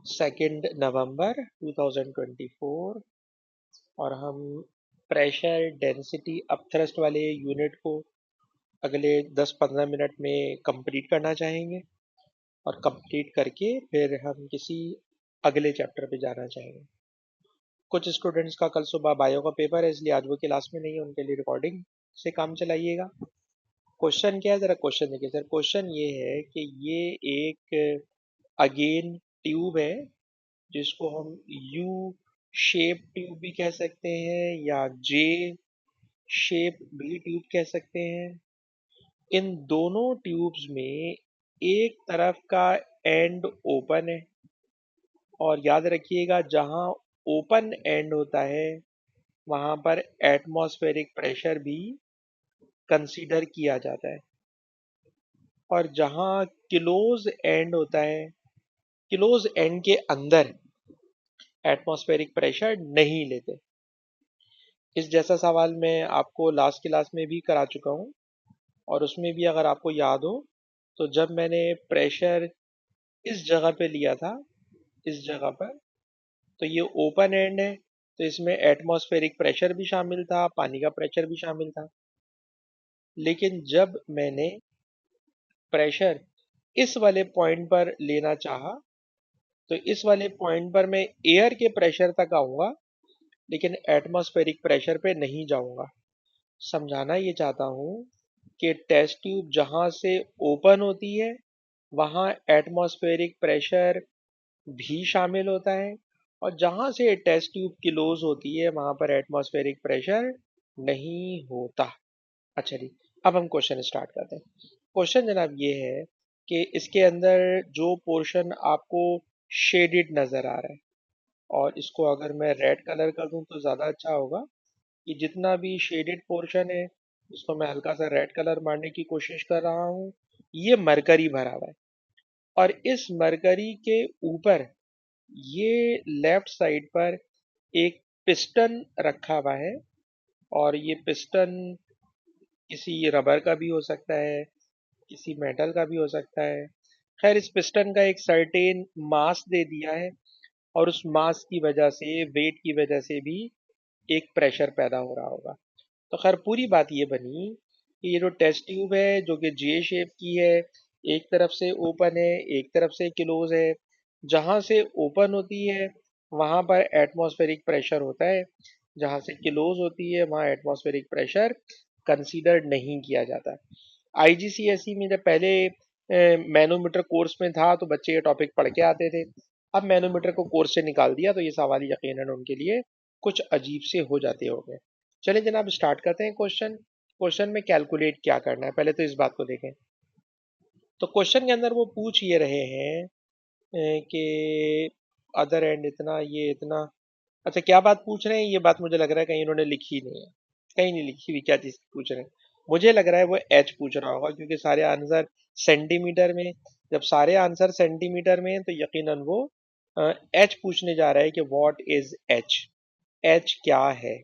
2 नवंबर 2024 और हम pressure density upthrust वाले यूनिट को अगले 10-15 मिनट में कंप्लीट करना चाहेंगे और कंप्लीट करके फिर हम किसी अगले चैप्टर पे जाना चाहेंगे। कुछ स्टूडेंट्स का कल सुबह बायो का पेपर है, इसलिए आज वो क्लास में नहीं है, उनके लिए रिकॉर्डिंग से काम चलाइएगा। क्वेश्चन क्या है, जरा क्वेश्चन देखिए सर। क्वेश्चन ये है कि ये एक अगेन ट्यूब है जिसको हम यू शेप ट्यूब भी कह सकते हैं या जे शेप भी ट्यूब कह सकते हैं। इन दोनों ट्यूब्स में एक तरफ का एंड ओपन है और याद रखिएगा जहां ओपन एंड होता है वहां पर एटमॉस्फेरिक प्रेशर भी कंसीडर किया जाता है और जहां क्लोज एंड होता है, क्लोज एंड के अंदर एटमॉस्फेरिक प्रेशर नहीं लेते। इस जैसा सवाल मैं आपको लास्ट क्लास में भी करा चुका हूं और उसमें भी अगर आपको याद हो तो जब मैंने प्रेशर इस जगह पे लिया था, इस जगह पर, तो ये ओपन एंड है तो इसमें एटमॉस्फेरिक प्रेशर भी शामिल था, पानी का प्रेशर भी शामिल था। लेकिन जब मैंने प्रेशर इस वाले पॉइंट पर लेना चाहा तो इस वाले पॉइंट पर मैं एयर के प्रेशर तक आऊंगा लेकिन एटमॉस्फेरिक प्रेशर पे नहीं जाऊंगा। समझाना ये चाहता हूँ कि टेस्ट ट्यूब जहां से ओपन होती है वहां एटमॉस्फेरिक प्रेशर भी शामिल होता है और जहां से टेस्ट ट्यूब क्लोज होती है वहां पर एटमॉस्फेरिक प्रेशर नहीं होता। अच्छा जी, अब हम क्वेश्चन स्टार्ट करते हैं। क्वेश्चन जनाब ये है कि इसके अंदर जो पोर्शन आपको शेडेड नजर आ रहा है और इसको अगर मैं रेड कलर कर दूं तो ज़्यादा अच्छा होगा कि जितना भी शेडेड पोर्शन है उसको मैं हल्का सा रेड कलर मारने की कोशिश कर रहा हूँ। ये मरकरी भरा हुआ है और इस मरकरी के ऊपर ये लेफ्ट साइड पर एक पिस्टन रखा हुआ है और ये पिस्टन किसी रबर का भी हो सकता है, किसी मेटल का भी हो सकता है। खैर इस पिस्टन का एक सर्टेन मास दे दिया है और उस मास की वजह से, वेट की वजह से भी एक प्रेशर पैदा हो रहा होगा। तो खैर पूरी बात ये बनी कि ये जो टेस्ट ट्यूब है जो कि जे शेप की है, एक तरफ से ओपन है एक तरफ से क्लोज है। जहां से ओपन होती है वहां पर एटमॉस्फेरिक प्रेशर होता है, जहां से क्लोज होती है वहां एटमॉस्फेरिक प्रेशर कंसीडर नहीं किया जाता। आईजीसीएसई में जब पहले मैनोमीटर कोर्स में था तो बच्चे ये टॉपिक पढ़ के आते थे। अब मैनोमीटर को कोर्स से निकाल दिया तो ये सवाल यकीनन उनके लिए कुछ अजीब से हो जाते होंगे। चलिए जनाब स्टार्ट करते हैं क्वेश्चन। क्वेश्चन में कैलकुलेट क्या करना है पहले तो इस बात को देखें। तो क्वेश्चन के अंदर वो पूछ ये रहे हैं कि अदर एंड इतना, ये इतना। अच्छा क्या बात पूछ रहे हैं, ये बात मुझे लग रहा है कहीं इन्होंने लिखी नहीं है, कहीं नहीं लिखी हुई क्या चीज पूछ रहे हैं। मुझे लग रहा है वो एच पूछ रहा होगा क्योंकि सारे आंसर सेंटीमीटर में, जब सारे आंसर सेंटीमीटर में हैं तो यकीनन वो एच पूछने जा रहा है कि व्हाट इज एच, एच क्या है।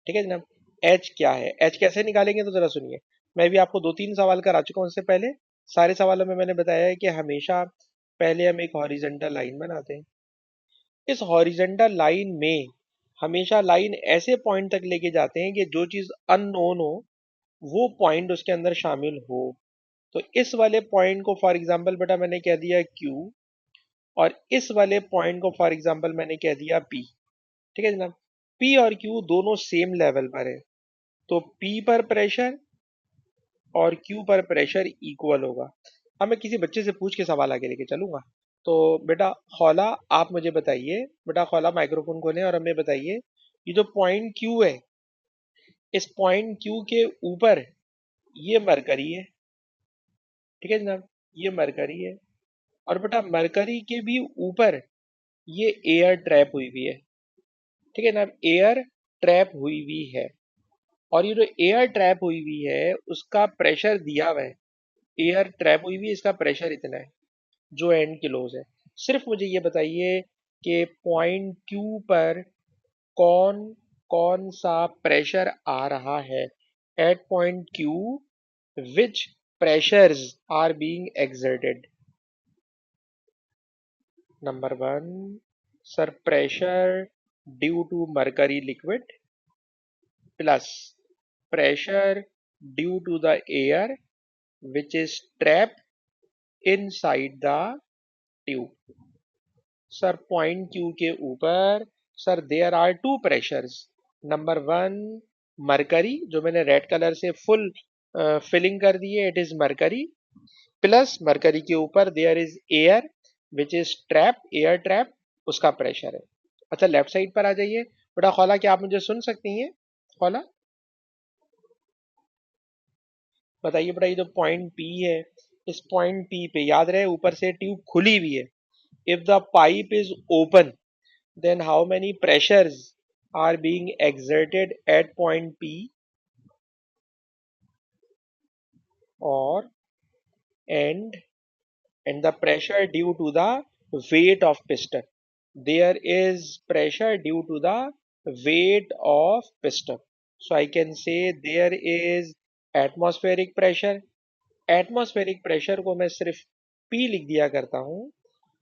ठीक है जनाब, एच क्या है, एच कैसे निकालेंगे तो जरा सुनिए। मैं भी आपको 2-3 सवाल करा चुका हूँ इससे पहले। सारे सवालों में मैंने बताया है कि हमेशा पहले हम एक हॉरिजेंटल लाइन बनाते हैं। इस हॉरिजेंटल लाइन में हमेशा लाइन ऐसे पॉइंट तक लेके जाते हैं कि जो चीज अननोन हो वो पॉइंट उसके अंदर शामिल हो। तो इस वाले पॉइंट को फॉर एग्जांपल बेटा मैंने कह दिया क्यू और इस वाले पॉइंट को फॉर एग्जांपल मैंने कह दिया पी। ठीक है जनाब, पी और क्यू दोनों सेम लेवल पर है तो पी पर प्रेशर और क्यू पर प्रेशर इक्वल होगा। अब मैं किसी बच्चे से पूछ के सवाल आगे लेके चलूंगा। तो बेटा खौला आप मुझे बताइए, बेटा खौला माइक्रोफोन खोलें और हमें बताइए ये जो पॉइंट क्यू है, इस पॉइंट क्यू के ऊपर ये मरकरी है। ठीक है जनाब, ये मरकरी है और बेटा मरकरी के भी ऊपर ये एयर ट्रैप हुई हुई है। ठीक है जनाब, एयर ट्रैप हुई हुई है और ये जो एयर ट्रैप हुई हुई है उसका प्रेशर दिया हुआ है। एयर ट्रैप हुई हुई है, इसका प्रेशर इतना है जो एंड क्लोज है। सिर्फ मुझे ये बताइए कि पॉइंट क्यू पर कौन कौन सा प्रेशर आ रहा है। At point Q which pressures are being exerted। Number one, sir pressure due to mercury liquid plus pressure due to the air which is trapped inside the tube. Sir point Q के ऊपर sir there are two pressures. Number one, mercury, जो मैंने red colour से full filling कर दी है, it is mercury. Plus mercury के ऊपर there is air which is trap, air trap, उसका प्रेशर है. अच्छा, लेफ्ट साइड पर आ जाइए. बेटा खौला, क्या आप मुझे सुन सकती हैं? खौला बताइए बेटा, ये जो पॉइंट पी है, इस पॉइंट पी पे याद रहे ऊपर से ट्यूब खुली हुई है. If the pipe is open, then how many pressures are being exerted at point P or end, and the pressure due to the weight of piston. There is pressure due to the weight of piston. So I can say there is atmospheric pressure. Atmospheric pressure को मैं सिर्फ P लिख दिया करता हूँ,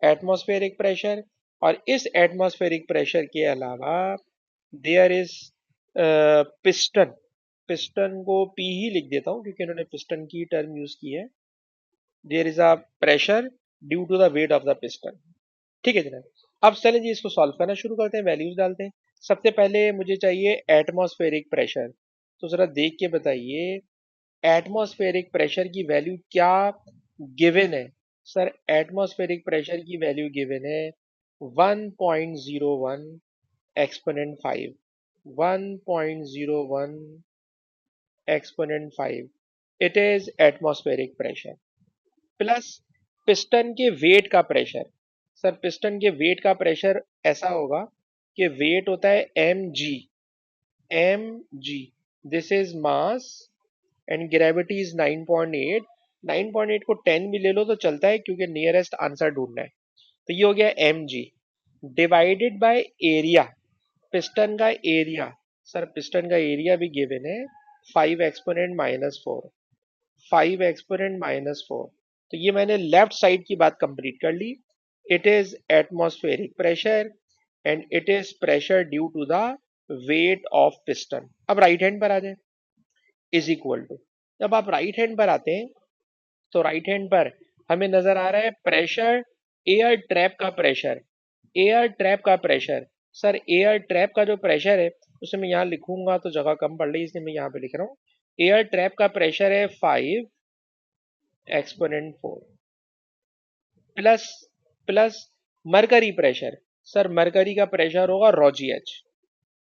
atmospheric pressure. और इस atmospheric pressure के अलावा देयर इज पिस्टन. पिस्टन को P ही लिख देता हूँ क्योंकि इन्होंने पिस्टन की टर्म यूज की है. There is a pressure due to the weight of the piston. ठीक है जनाब. अब चलें जी, इसको सॉल्व करना शुरू करते हैं, वैल्यूज डालते हैं. सबसे पहले मुझे चाहिए एटमॉस्फेरिक प्रेशर. तो जरा देख के बताइए एटमॉस्फेरिक प्रेशर की वैल्यू क्या गिवन है. सर एटमॉस्फेरिक प्रेशर की वैल्यू गिवन है 1.01 exponent 5. 1.01 exponent 5, it is atmospheric pressure. Plus piston के वेट का प्रेशर. सर पिस्टन के वेट का प्रेशर ऐसा होगा कि वेट होता है mg. mg, this is mass and gravity is 9.8. 9.8 को 10 भी ले लो तो चलता है क्योंकि नियरेस्ट आंसर ढूंढना है. तो ये हो गया mg divided by area. Piston का एरिया, सर पिस्टन का एरिया भी गिवन है 5 एक्सपोनेंट माइनस 4. 5 exponent minus 4. तो ये मैंने लेफ्ट साइड की बात कंप्लीट कर ली. It is atmospheric pressure and it is pressure due to the weight of piston. अब राइट हैंड पर आ जाए. इज इक्वल टू, जब आप राइट हैंड पर आते हैं तो राइट हैंड पर हमें नजर आ रहा है प्रेशर, एयर ट्रैप का प्रेशर. एयर ट्रैप का प्रेशर. सर एयर ट्रैप का जो प्रेशर है उसे मैं यहाँ लिखूंगा तो जगह कम पड़ रही है इसलिए मैं यहाँ पे लिख रहा हूँ. एयर ट्रैप का प्रेशर है 5 exponent 4 plus plus mercury pressure. Sir mercury का प्रेशर होगा रॉ जी एच.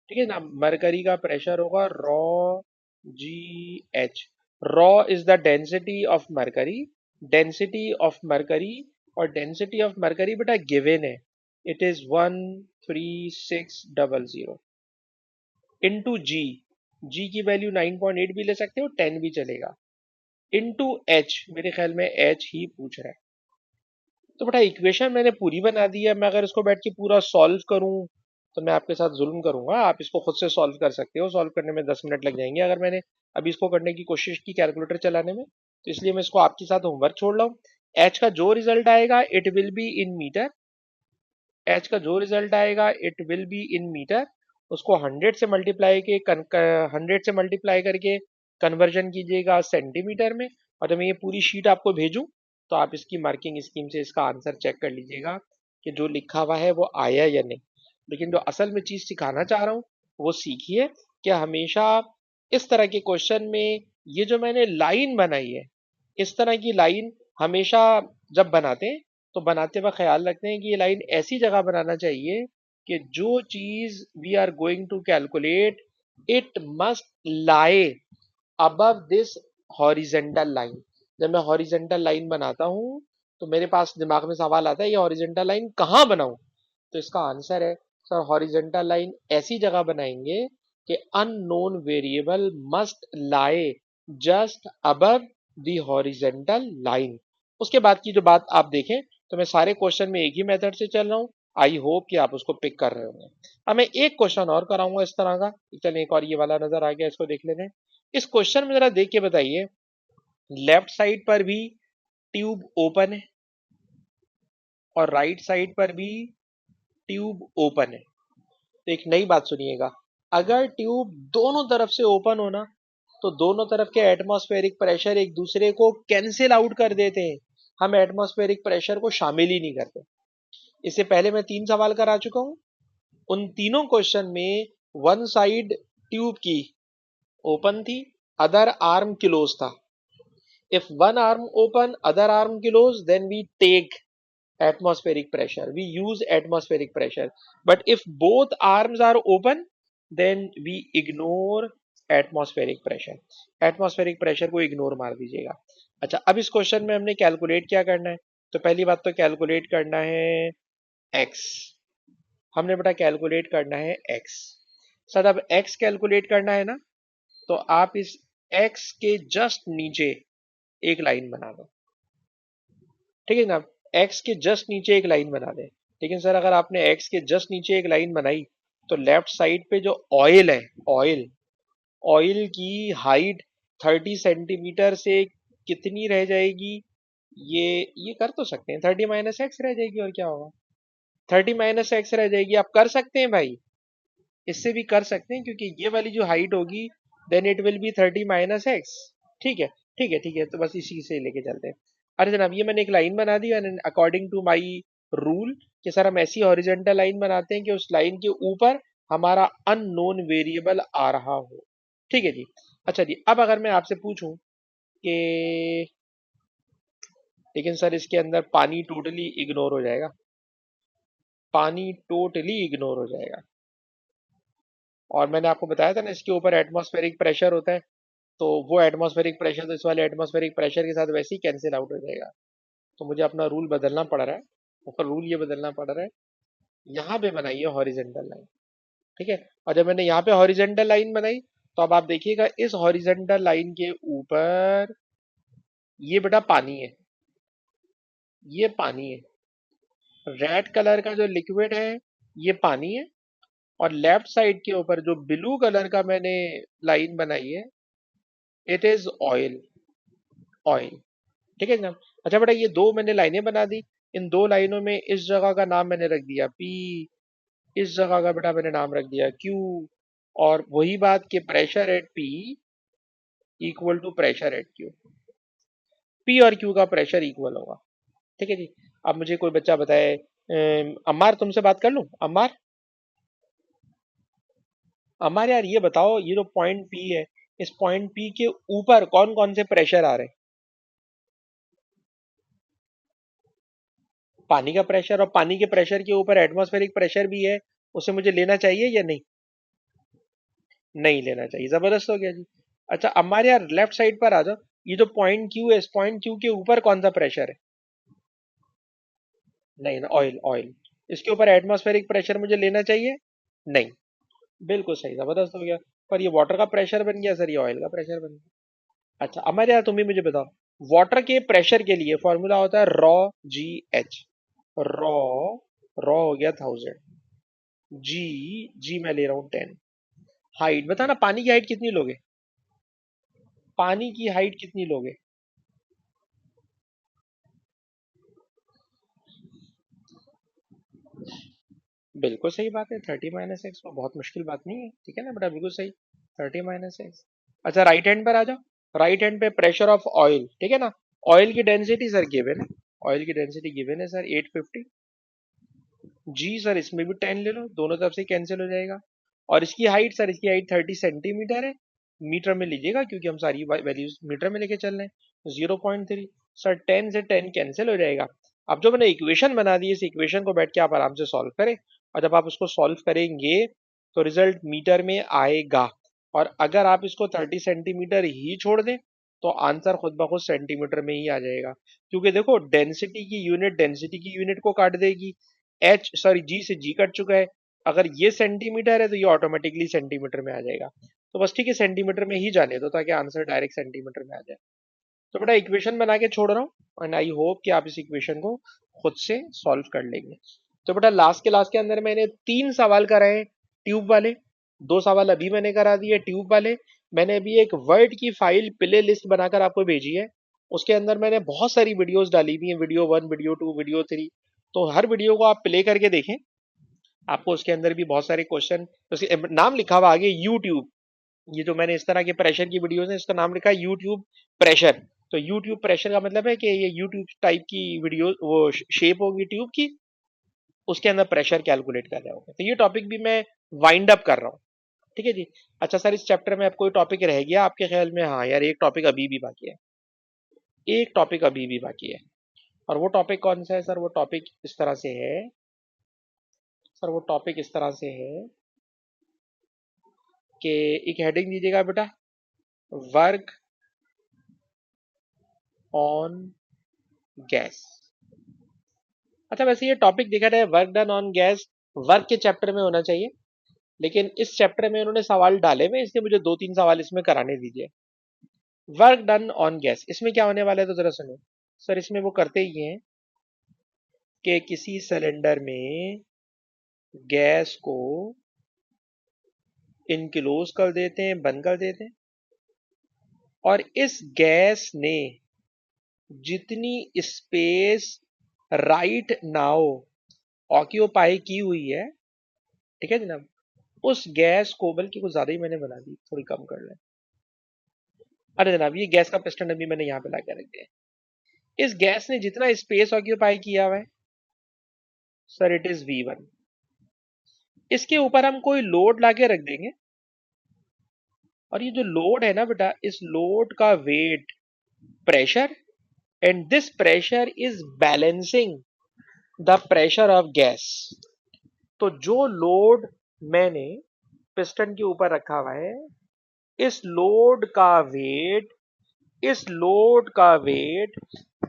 ठीक है ना, मरकरी का प्रेशर होगा raw ji H. Raw is the density of mercury. Density of mercury, और डेंसिटी ऑफ मरकरी बेटा गिवन है, इट इज 13600 इंटू जी. जी की वैल्यू 9.8 भी ले सकते हो, 10 भी चलेगा. इंटू एच, मेरे ख्याल में एच ही पूछ रहा है. तो बेटा इक्वेशन मैंने पूरी बना दी है. मैं अगर इसको बैठ के पूरा सॉल्व करूं तो मैं आपके साथ जुल्म करूंगा. आप इसको खुद से सॉल्व कर सकते हो. सॉल्व करने में 10 मिनट लग जाएंगे अगर मैंने अभी इसको करने की कोशिश की कैलकुलेटर चलाने में. तो इसलिए मैं इसको आपके साथ होमवर्क छोड़ रहा हूँ. एच का जो रिजल्ट आएगा it will be in metre. H का जो रिजल्ट आएगा it will be in metre. उसको 100 से मल्टीप्लाई के 100 से मल्टीप्लाई करके कन्वर्जन कीजिएगा सेंटीमीटर में. और जब मैं ये पूरी शीट आपको भेजूं तो आप इसकी मार्किंग स्कीम से इसका आंसर चेक कर लीजिएगा कि जो लिखा हुआ है वो आया या नहीं. लेकिन जो असल में चीज सिखाना चाह रहा हूँ वो सीखिए कि हमेशा इस तरह के क्वेश्चन में ये जो मैंने लाइन बनाई है, इस तरह की लाइन हमेशा जब बनाते हैं तो बनाते वक्त ख्याल रखते हैं कि ये लाइन ऐसी जगह बनाना चाहिए कि जो चीज we are going to calculate it must lie above this horizontal line. जब मैं हॉरिजेंटल लाइन बनाता हूं तो मेरे पास दिमाग में सवाल आता है ये हॉरिजेंटल लाइन कहाँ बनाऊं. तो इसका आंसर है सर हॉरिजेंटल लाइन ऐसी जगह बनाएंगे कि unknown variable must lie just above the horizontal line. उसके बाद की जो बात आप देखें तो मैं सारे क्वेश्चन में एक ही मेथड से चल रहा हूँ. आई होप कि आप उसको पिक कर रहे होंगे. अब मैं एक क्वेश्चन और कराऊंगा इस तरह का. चलिए एक और ये वाला नजर आ गया, इसको देख लेते हैं. इस क्वेश्चन में जरा देख के बताइए, लेफ्ट साइड पर भी ट्यूब ओपन है और राइट साइड पर भी ट्यूब ओपन है। तो एक नई बात सुनिएगा, अगर ट्यूब दोनों तरफ से ओपन हो ना, तो दोनों तरफ के एटमॉस्फेरिक प्रेशर एक दूसरे को कैंसिल आउट कर देते हैं। हम एटमॉस्फेरिक प्रेशर को शामिल ही नहीं करते। इससे पहले मैं 3 सवाल करा चुका हूं। उन तीनों क्वेश्चन में वन साइड ट्यूब की ओपन थी, अदर आर्म क्लोज था। If one arm open, other arm close, then we take atmospheric pressure, we use atmospheric pressure. But if both arms are open, then we ignore atmospheric pressure. atmospheric pressure को ignore मार दीजिएगा। अच्छा, अब इस question में हमने calculate क्या करना है? तो पहली बात तो कैलकुलेट करना है x। हमने बेटा कैलकुलेट करना है x। सर अब x कैलकुलेट करना है ना, तो आप इस x के जस्ट नीचे एक लाइन बना दो, ठीक है ना? एक्स के जस्ट नीचे एक लाइन बना दें। लेकिन सर अगर आपने एक्स के जस्ट नीचे एक लाइन बनाई, तो लेफ्ट साइड पे जो ऑयल है, ऑयल ऑयल की हाइट 30 सेंटीमीटर से कितनी रह जाएगी? ये कर तो सकते हैं, 30 - x रह जाएगी, और क्या होगा? 30 - x रह जाएगी। आप कर सकते हैं भाई, इससे भी कर सकते हैं, क्योंकि ये वाली जो हाइट होगी, then it will be 30 - x। ठीक है, ठीक है, ठीक है, तो बस इसी से लेके चलते हैं। अरे जनाब, ये मैंने एक लाइन बना दी, अकॉर्डिंग टू माई रूल कि सर हम ऐसी हॉरिजेंटल लाइन बनाते हैं कि उस लाइन के ऊपर हमारा अननोन वेरिएबल आ रहा हो। ठीक है जी। अच्छा जी, अब अगर मैं आपसे पूछूं कि लेकिन सर इसके अंदर पानी टोटली इग्नोर हो जाएगा, पानी टोटली इग्नोर हो जाएगा। और मैंने आपको बताया था ना, इसके ऊपर एटमॉस्फेरिक प्रेशर होता है, तो वो एटमॉस्फेरिक प्रेशर तो इस वाले एटमॉस्फेरिक प्रेशर के साथ वैसे ही कैंसिल आउट हो जाएगा। तो मुझे अपना रूल बदलना पड़ रहा है, और रूल ये बदलना पड़ रहा है, यहाँ पे बनाइए हॉरिजेंटल लाइन। ठीक है, और जब मैंने यहाँ पे हॉरिजेंटल लाइन बनाई, तो अब आप देखिएगा इस हॉरिजेंटल लाइन के ऊपर ये बेटा पानी है, ये पानी है। रेड कलर का जो लिक्विड है, ये पानी है। और लेफ्ट साइड के ऊपर जो ब्लू कलर का मैंने लाइन बनाई है, इट इज ऑयल, ऑयल। ठीक है जनाब। अच्छा बेटा, ये दो मैंने लाइनें बना दी। इन दो लाइनों में इस जगह का नाम मैंने रख दिया P, इस जगह का बेटा मैंने नाम रख दिया Q। और वही बात कि pressure at P equal to pressure at Q। P और Q का प्रेशर इक्वल होगा। ठीक है जी। अब मुझे कोई बच्चा बताए, अम्मार तुमसे बात कर लूं? अम्मार, अम्मार यार ये बताओ, ये जो पॉइंट P है, इस पॉइंट P के ऊपर कौन कौन से प्रेशर आ रहे हैं? पानी का प्रेशर, और पानी के प्रेशर के ऊपर एटमॉस्फेरिक प्रेशर भी है। उसे मुझे लेना चाहिए या नहीं? नहीं लेना चाहिए। जबरदस्त हो गया जी। अच्छा हमारे यार लेफ्ट साइड पर आ जाओ, ये जो पॉइंट क्यू है, इस पॉइंट क्यू के ऊपर कौन सा प्रेशर है? नहीं ना, ऑयल, ऑयल। इसके ऊपर एटमॉस्फेरिक प्रेशर मुझे लेना चाहिए? नहीं। बिल्कुल सही, जबरदस्त हो गया। पर ये वाटर का प्रेशर बन गया सर, ये ऑयल का प्रेशर बन गया। अच्छा हमारे यार तुम भी मुझे बताओ, वाटर के प्रेशर के लिए फॉर्मूला होता है रॉ जी एच। रॉ, रॉ हो गया 1000, जी, जी मैं ले रहा हूँ 10। हाइट बताना, पानी की हाइट कितनी लोगे? पानी की हाइट कितनी लोगे? बिल्कुल सही बात है, 30 - x तो बहुत मुश्किल बात नहीं है। ठीक है ना बेटा, बिल्कुल सही, 30 - x। अच्छा राइट हैंड पर आ जाओ। राइट हैंड पे प्रेशर ऑफ ऑयल, ठीक है ना? ऑयल की डेंसिटी सर गिवन है, ऑयल की डेंसिटी गिवन है सर 850 जी। सर इसमें भी 10 ले लो, दोनों तरफ से कैंसिल हो जाएगा। और इसकी हाइट सर, इसकी हाइट 30 सेंटीमीटर है। मीटर में लीजिएगा, क्योंकि हम सारी वैल्यूज मीटर में लेके चल रहे हैं। 0.3 सर, 10 से 10 कैंसिल हो जाएगा। अब जो मैंने इक्वेशन बना दी, इस इक्वेशन को बैठ के आप आराम से सॉल्व करें, और जब आप उसको सॉल्व करेंगे तो रिजल्ट मीटर में आएगा। और अगर आप इसको 30 सेंटीमीटर ही छोड़ दें, तो आंसर खुद ब खुद सेंटीमीटर में ही आ जाएगा। क्योंकि देखो डेंसिटी की यूनिट को काट देगी। एच सॉरी जी से जी कट चुका है। अगर ये सेंटीमीटर है, तो ये ऑटोमेटिकली सेंटीमीटर में आ जाएगा। तो बस ठीक है, सेंटीमीटर में ही जाने दो, ताकि आंसर डायरेक्ट सेंटीमीटर में आ जाए। तो बेटा इक्वेशन बना के छोड़ रहा हूँ, एंड आई होप कि आप इस इक्वेशन को खुद से सॉल्व कर लेंगे। तो बेटा लास्ट के अंदर मैंने 3 सवाल कराए हैं ट्यूब वाले, 2 सवाल अभी मैंने करा दिए ट्यूब वाले। मैंने अभी एक वर्ड की फाइल प्ले लिस्ट बनाकर आपको भेजी है। उसके अंदर मैंने बहुत सारी वीडियोस डाली हुई हैं, वीडियो 1, वीडियो 2, वीडियो 3। तो हर वीडियो को आप प्ले करके देखें, आपको उसके अंदर भी बहुत सारे क्वेश्चन, उसके नाम लिखा हुआ आगे यूट्यूब, ये जो मैंने इस तरह के प्रेशर की वीडियोस है इसका नाम लिखा है यूट्यूब प्रेशर। तो यूट्यूब प्रेशर का मतलब है कि ये यूट्यूब टाइप की वीडियो, वो शेप होगी ट्यूब की, उसके अंदर प्रेशर कैलकुलेट कर रहे होंगे। तो ये टॉपिक भी मैं वाइंड अप कर रहा हूँ। ठीक है जी। अच्छा सर, इस चैप्टर में अब कोई टॉपिक रह गया आपके ख्याल में? हाँ यार, एक टॉपिक अभी भी बाकी है, एक टॉपिक अभी भी बाकी है। और वो टॉपिक कौन सा है सर? वो टॉपिक इस तरह से है सर, वो टॉपिक इस तरह से है कि एक हेडिंग दीजिएगा बेटा, वर्क ऑन गैस। अच्छा वैसे ये टॉपिक देखा जाए, work done on gas work के चैप्टर में होना चाहिए, लेकिन इस चैप्टर में उन्होंने सवाल डाले हुए, इसलिए मुझे 2-3 सवाल इसमें कराने दीजिए। वर्क डन ऑन गैस, इसमें क्या होने वाला है तो जरा सुनो सर। इसमें वो करते ही हैं कि किसी सिलेंडर में गैस को इनक्लोज कर देते हैं, बंद कर देते हैं, और इस गैस ने जितनी स्पेस राइट नाउ ऑक्यूपाई की हुई है, ठीक है जनाब, उस गैस को, बल्कि कुछ ज्यादा ही मैंने बना दी, थोड़ी कम कर लें। अरे जनाब, ये गैस का पिस्टन अभी मैंने यहाँ पे ला के रख दिया है। इस गैस ने जितना स्पेस ऑक्यूपाई किया हुआ है सर, इट इज V1। इसके ऊपर हम कोई लोड लाके रख देंगे, और ये जो लोड है ना बेटा, इस लोड का weight pressure, and this pressure is balancing the pressure of gas. तो जो लोड मैंने पिस्टन के ऊपर रखा हुआ है, इस लोड का वेट, इस लोड का वेट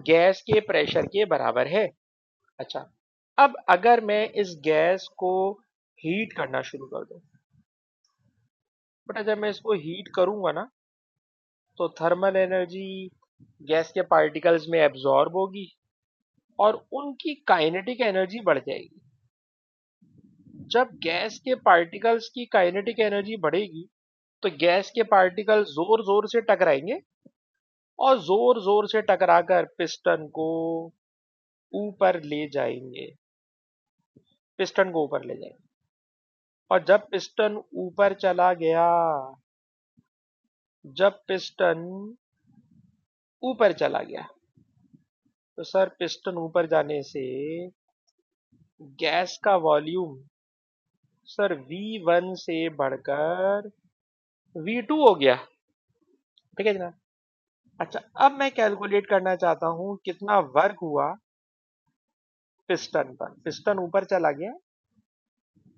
गैस के प्रेशर के बराबर है। अच्छा, अब अगर मैं इस गैस को हीट करना शुरू कर दूं, बट जब मैं इसको हीट करूंगा ना, तो थर्मल एनर्जी गैस के पार्टिकल्स में एब्जॉर्ब होगी और उनकी काइनेटिक एनर्जी बढ़ जाएगी। जब गैस के पार्टिकल्स की काइनेटिक एनर्जी बढ़ेगी, तो गैस के पार्टिकल जोर जोर से टकराएंगे, और जोर जोर से टकराकर पिस्टन को ऊपर ले जाएंगे, पिस्टन को ऊपर ले जाएंगे। और जब पिस्टन ऊपर चला गया, जब पिस्टन ऊपर चला गया, तो सर पिस्टन ऊपर जाने से गैस का वॉल्यूम सर V1 से बढ़कर V2 हो गया। ठीक है जनाब। अच्छा, अब मैं कैलकुलेट करना चाहता हूं कितना वर्क हुआ पिस्टन पर। पिस्टन ऊपर चला गया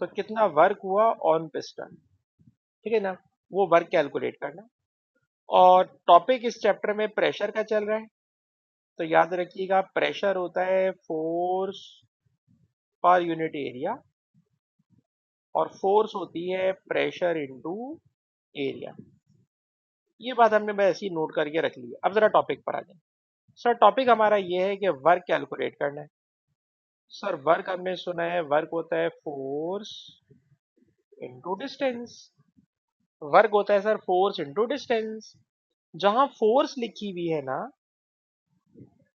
तो कितना वर्क हुआ ऑन पिस्टन, ठीक है ना, वो वर्क कैलकुलेट करना। और टॉपिक इस चैप्टर में प्रेशर का चल रहा है, तो याद रखिएगा प्रेशर होता है फोर्स पर यूनिट एरिया, और फोर्स होती है प्रेशर इनटू एरिया। ये बात हमने बस ऐसे ही नोट करके रख ली है। अब जरा टॉपिक पर आ जाए। सर टॉपिक हमारा ये है कि वर्क कैलकुलेट करना है। सर वर्क हमने सुना है, वर्क होता है फोर्स इनटू डिस्टेंस। वर्क होता है सर फोर्स इनटू डिस्टेंस। जहां फोर्स लिखी हुई है ना,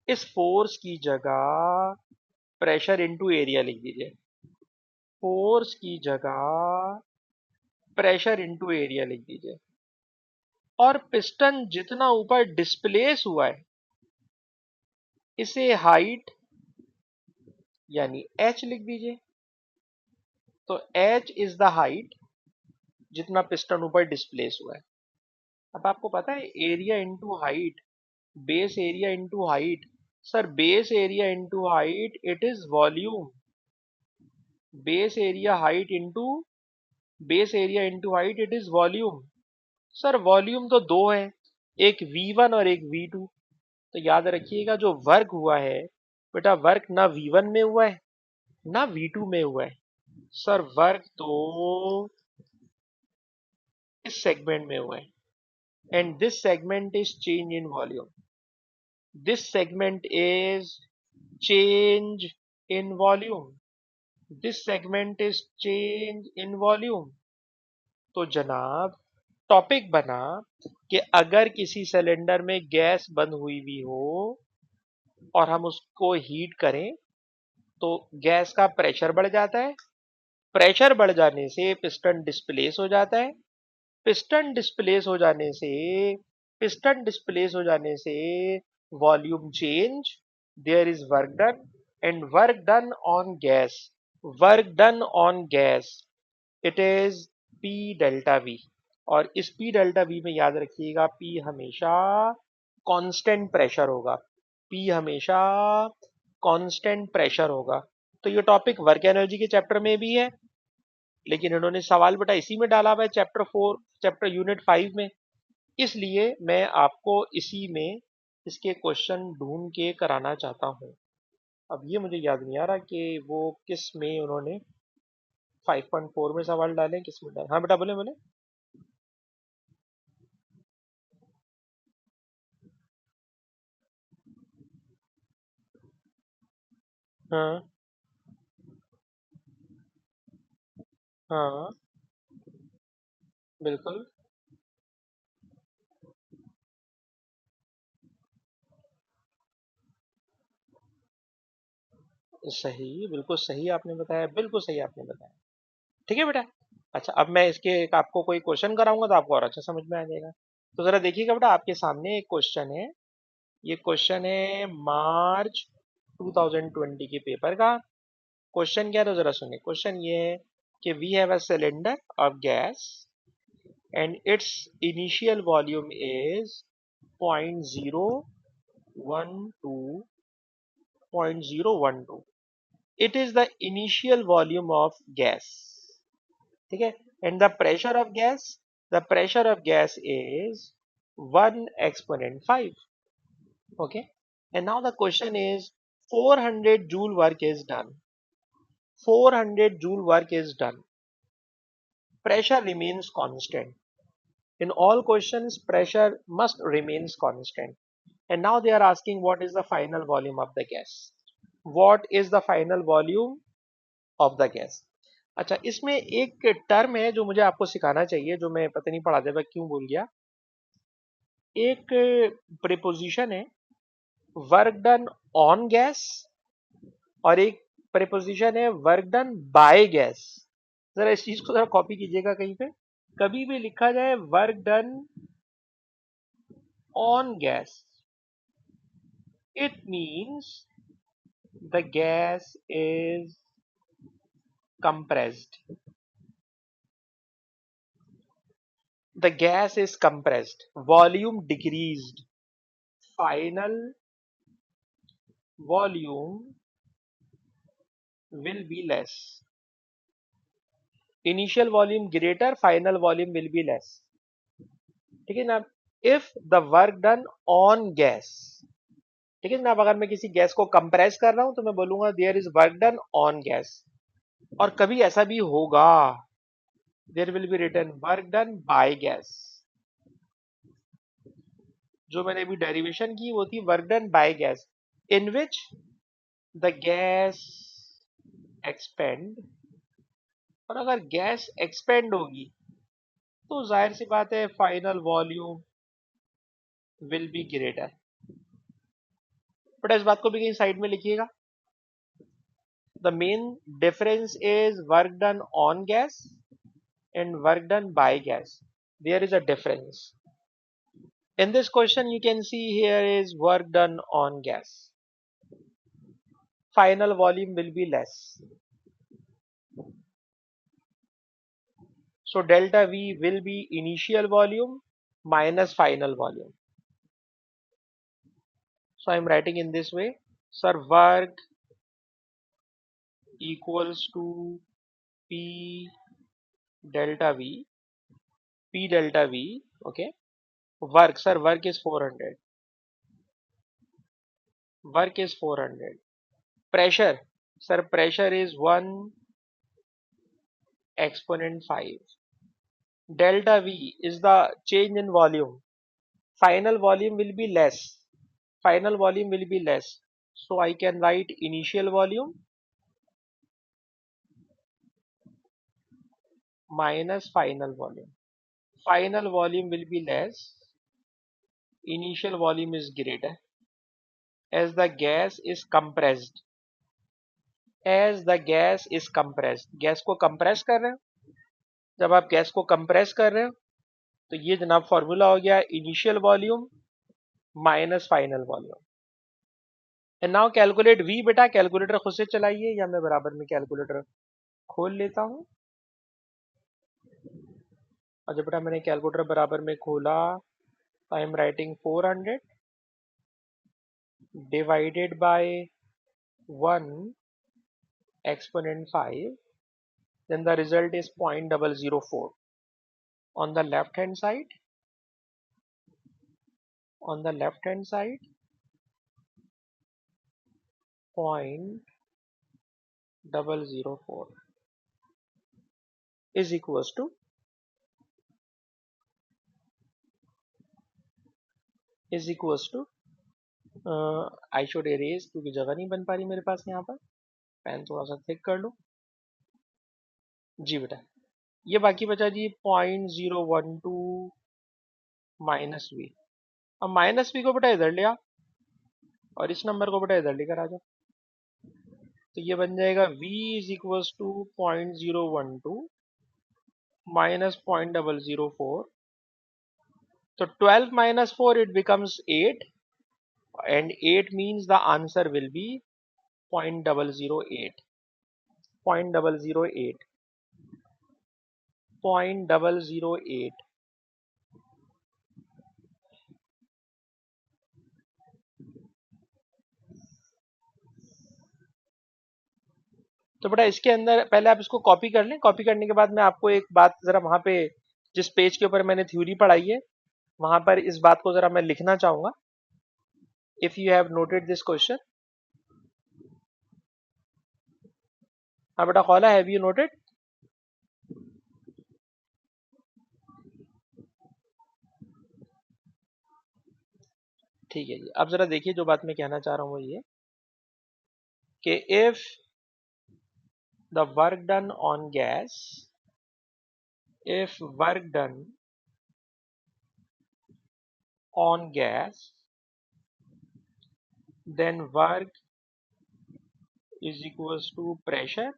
इस फोर्स की जगह प्रेशर इनटू एरिया लिख दीजिए। फोर्स की जगह प्रेशर इनटू एरिया लिख दीजिए। और पिस्टन जितना ऊपर डिस्प्लेस हुआ है, इसे हाइट यानी h लिख दीजिए। तो h इज द हाइट जितना पिस्टन ऊपर डिस्प्लेस हुआ है। अब आपको पता है area into height, base area into height. Sir base area into height it is volume. Base area height into, base area into height it is volume. Sir volume तो दो है, एक V1 और एक V2। तो याद रखिएगा जो वर्क हुआ है बेटा, वर्क ना V1 में हुआ है ना V2 में हुआ है। सर वर्क तो इस सेगमेंट में हुआ है, and this segment is change in volume. This segment is change in volume. This segment is change in volume. तो जनाब टॉपिक बना कि अगर किसी सिलेंडर में गैस बंद हुई हुई हो और हम उसको हीट करें, तो गैस का प्रेशर बढ़ जाता है, प्रेशर बढ़ जाने से पिस्टन डिस्प्लेस हो जाता है, पिस्टन डिस्प्लेस हो जाने से पिस्टन डिस्प्लेस हो जाने से volume change, there is work done, and work done on gas it is P delta V. और इस पी डेल्टा वी में याद रखिएगा, पी हमेशा कांस्टेंट प्रेशर होगा, पी हमेशा कांस्टेंट प्रेशर होगा। तो ये टॉपिक वर्क एनर्जी के चैप्टर में भी है, लेकिन इन्होंने सवाल बेटा इसी में डाला हुआ है, चैप्टर यूनिट 5 में। इसलिए मैं आपको इसी में इसके क्वेश्चन ढूंढ के कराना चाहता हूँ। अब ये मुझे याद नहीं आ रहा कि वो किस में उन्होंने 5.4 में सवाल डाले, किस में डाले। हाँ बेटा बोले बोले। हाँ हाँ बिल्कुल सही, बिल्कुल सही आपने बताया, बिल्कुल सही आपने बताया। ठीक है बेटा। अच्छा, अब मैं इसके एक आपको कोई क्वेश्चन कराऊंगा तो आपको और अच्छा समझ में आ जाएगा। तो जरा देखिएगा बेटा, आपके सामने एक क्वेश्चन है। ये क्वेश्चन है मार्च 2020 के पेपर का। क्वेश्चन क्या है तो जरा सुनिए। क्वेश्चन ये है कि we have a cylinder of gas and its initial volume is 0.012 0.012। It is the initial volume of gas, ठीक है। And the pressure of gas is 1 exponent 5, okay. And now the question is 400 joule work is done, 400 joule work is done, pressure remains constant. In all questions pressure must remains constant. And now they are asking what is the final volume of the gas, what is the final volume of the gas। अच्छा, इसमें एक term है जो मुझे आपको सिखाना चाहिए, जो मैं पता नहीं पढ़ा देगा क्यों भूल गया। एक प्रीपोजिशन है वर्क डन ऑन गैस, और एक प्रीपोजिशन है वर्क डन बाय गैस। जरा इस चीज को जरा कॉपी कीजिएगा कहीं पे। कभी भी लिखा जाए work done on gas, it means the gas is compressed, the gas is compressed, volume decreased, final volume will be less, initial volume greater, final volume will be less। ठीक है ना। if the work done on gas, ठीक है ना, अगर मैं किसी gas को कंप्रेस कर रहा हूं तो मैं बोलूंगा there is work done on gas. और कभी ऐसा भी होगा, there will be written work done by gas. जो मैंने अभी डेरिवेशन की वो थी work done by gas, in which the gas expand. और अगर गैस एक्सपेंड होगी तो जाहिर सी बात है final volume will be greater. But इस बात को भी कहीं साइड में लिखिएगा। The main difference is work done on gas and work done by gas, there is a difference. In this question you can see here is work done on gas, final volume will be less, so delta V will be initial volume minus final volume. So I am writing in this way, sir, work equals to P delta V, P delta V, okay. Work, sir, work is 400, work is 400. Pressure, sir, pressure is 1 exponent 5. Delta V is the change in volume, final volume will be less, final volume will be less, so I can write initial volume minus final volume, final volume will be less, initial volume is greater, as the gas is compressed, as the gas is compressed, gas को compress कर रहे हो। जब आप gas को compress कर रहे हो तो ये जनाब फॉर्मूला हो गया initial volume minus final volume. And now calculate V. बेटा कैलकुलेटर खुद से चलाइए या मैं बराबर में कैलकुलेटर खोल लेता हूं। और जब बेटा मैंने कैलकुलेटर बराबर में खोला, I am writing 400 divided by 1 exponent 5, then the result is 0.004 on the left hand side. On the left hand side 0.004 is equals to I should erase क्योंकि जगह नहीं बन पा रही मेरे पास। यहाँ पर पेन थोड़ा सा थिक कर लो जी बेटा। ये बाकी बचा जी 0.012 माइनस वी। अब माइनस वी को बेटा इधर ले आ और इस नंबर को बेटा इधर लेकर आ जाओ। तो ये बन जाएगा v is equals to 0.012 minus 0.004. So 12 minus 4 it becomes 8 and 8 means the answer will be 0.008. 0.008. 0.008. तो बेटा इसके अंदर पहले आप इसको कॉपी कर लें। कॉपी करने के बाद मैं आपको एक बात जरा वहां पे जिस पेज के ऊपर मैंने थ्योरी पढ़ाई है वहां पर इस बात को जरा मैं लिखना चाहूंगा। If you have noted this question. हाँ बेटा कॉला, हैव यू नोटेड? ठीक है जी। अब जरा देखिए जो बात मैं कहना चाह रहा हूँ वो ये कि if the work done on gas, if work done on gas, then work is equals to pressure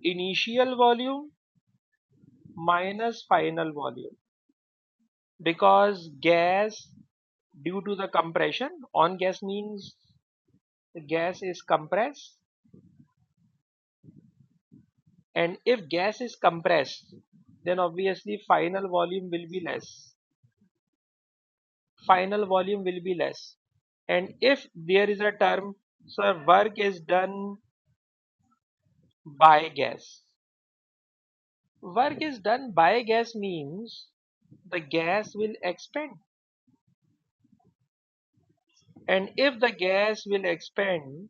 initial volume minus final volume, because gas due to the compression on gas means the gas is compressed, and if gas is compressed then obviously final volume will be less. And if there is a term, so work is done by gas. Work is done by gas means the gas will expand, and if the gas will expand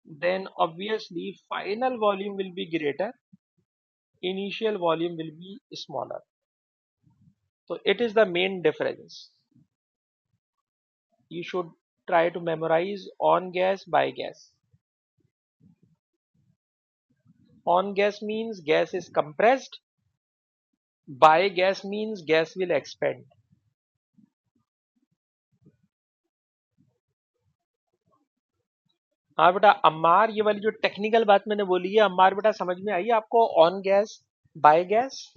then obviously final volume will be greater, initial volume will be smaller. So it is the main difference. You should try to memorize on gas, by gas. On gas means gas is compressed, by gas means gas will expand. हाँ बेटा अम्मार, ये वाली जो technical बात मैंने बोली है अम्मार बेटा समझ में आई आपको? On gas, by gas.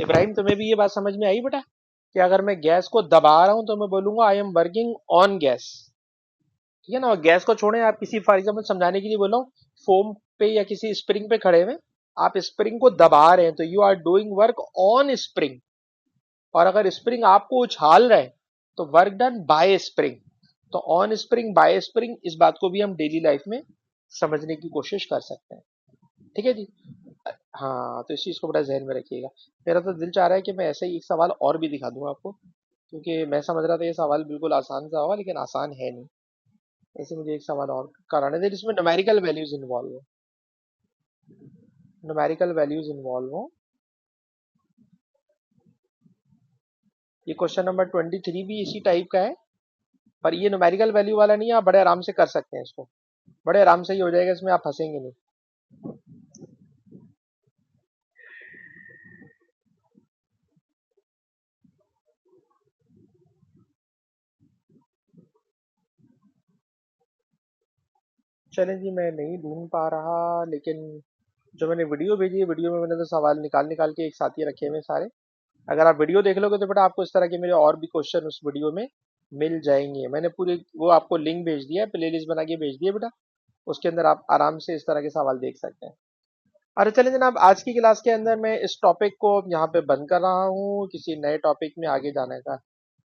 Ibrahim तुम्हें भी ये बात समझ में आई बेटा कि अगर मैं गैस को दबा रहा हूं तो मैं बोलूंगा I am working on gas, ठीक है ना? और गैस को छोड़ें, आप किसी फॉर एग्जाम्पल समझाने के लिए बोल रहा हूँ फोम पे या किसी स्प्रिंग पे खड़े हुए आप स्प्रिंग को दबा रहे हैं तो you are doing work on spring, और अगर स्प्रिंग आपको उछाल रहे हैं तो वर्क डन बाय स्प्रिंग। तो ऑन स्प्रिंग, बाय स्प्रिंग, इस बात को भी हम डेली लाइफ में समझने की कोशिश कर सकते हैं, ठीक है जी। हाँ तो इस चीज को बड़ा जहन में रखिएगा। मेरा तो दिल चाह रहा है कि मैं ऐसे ही एक सवाल और भी दिखा दूं आपको, क्योंकि मैं समझ रहा था ये सवाल बिल्कुल आसान सा होगा लेकिन आसान है नहीं। ऐसे मुझे एक सवाल और कराने थे जिसमें न्यूमेरिकल वैल्यूज इन्वॉल्व हो, न्यूमेरिकल वैल्यूज इन्वॉल्व हो। ये क्वेश्चन नंबर 23 भी इसी टाइप का है, पर ये न्यूमेरिकल वैल्यू वाला नहीं है, आप बड़े आराम से कर सकते हैं इसको, बड़े आराम से ही हो जाएगा, इसमें आप फंसेंगे नहीं। चलें जी, मैं नहीं ढूंढ पा रहा, लेकिन जो मैंने वीडियो भेजी है, वीडियो में मैंने तो सवाल निकाल निकाल के एक साथ ही रखे हुए हैं सारे। अगर आप वीडियो देख लोगे तो बेटा आपको इस तरह के मेरे और भी क्वेश्चन उस वीडियो में मिल जाएंगे। मैंने पूरी वो आपको लिंक भेज दिया है, प्ले लिस्ट बना के भेज दिया बेटा। उसके अंदर आप आराम से इस तरह के सवाल देख सकते हैं। अरे चलिए जनाब, आज की क्लास के अंदर मैं इस टॉपिक को अब यहाँ पे बंद कर रहा हूँ, किसी नए टॉपिक में आगे जाने का